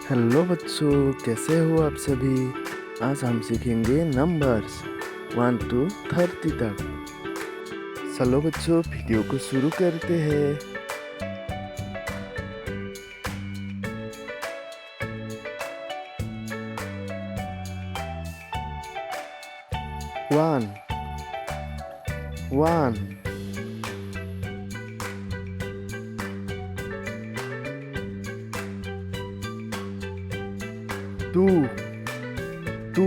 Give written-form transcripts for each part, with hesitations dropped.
Hello बच्चों, कैसे हो आप सभी। आज हम सीखेंगे नंबर्स 1 to 30 तक। चलो बच्चों, वीडियो को शुरू करते हैं। 1 1 2 2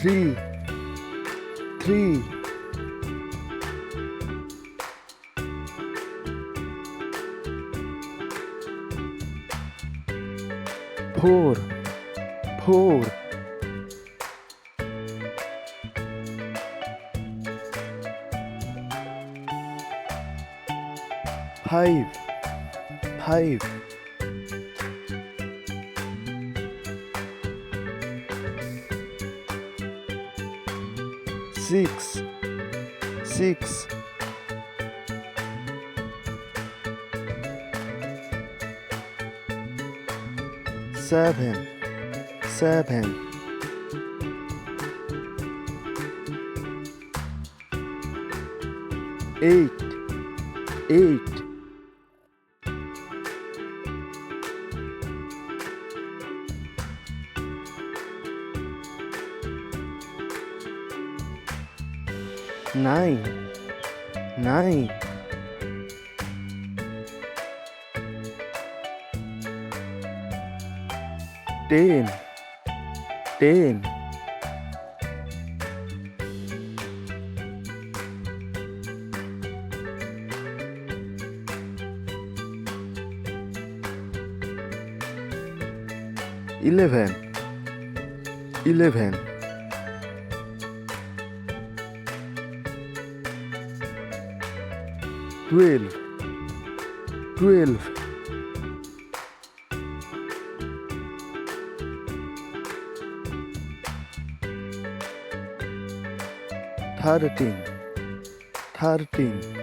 3 3 4 4 5 5 6 6 7 7 8 8 9 9 10 10 11 11 12 12 13 13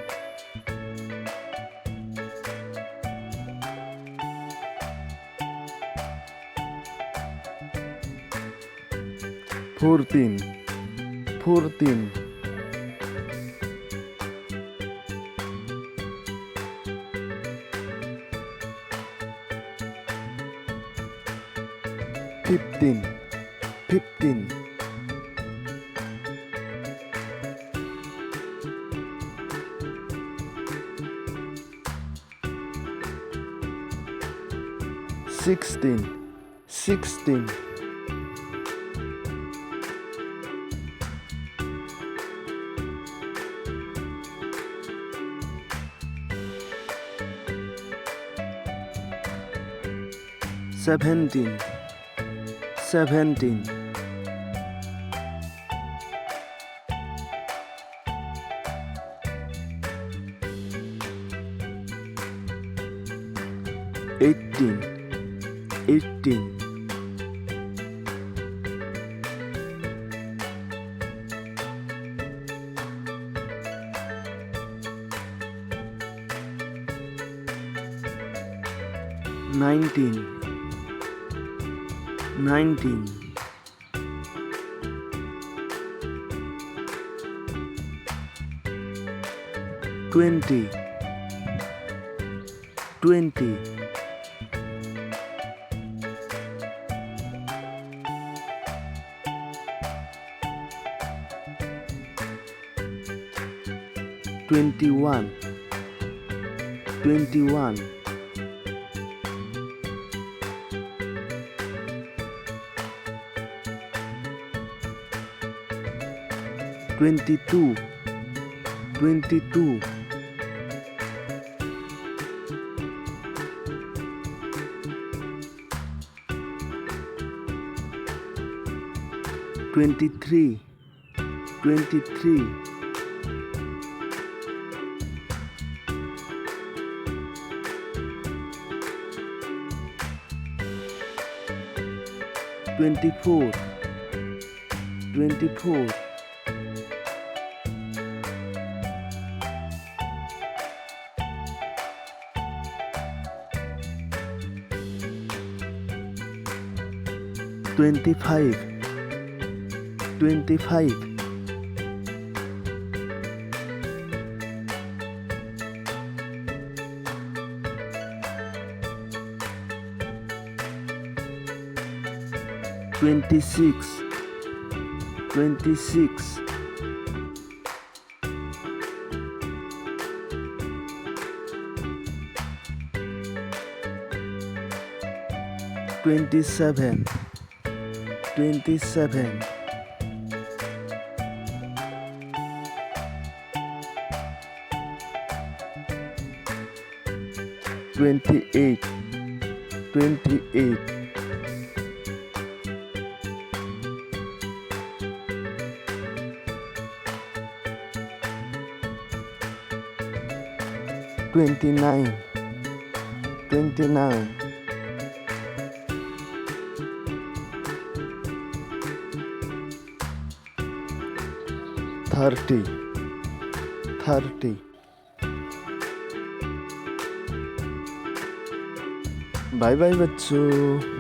14 14 15 15 16 16 17 17 18 18 19 19 20 20 21 21 22 22 23 23 24 24 25, 25, 26, 26, 27, 27, 28, 28, 29, 29, 30, 30. बाय बाय बच्चों।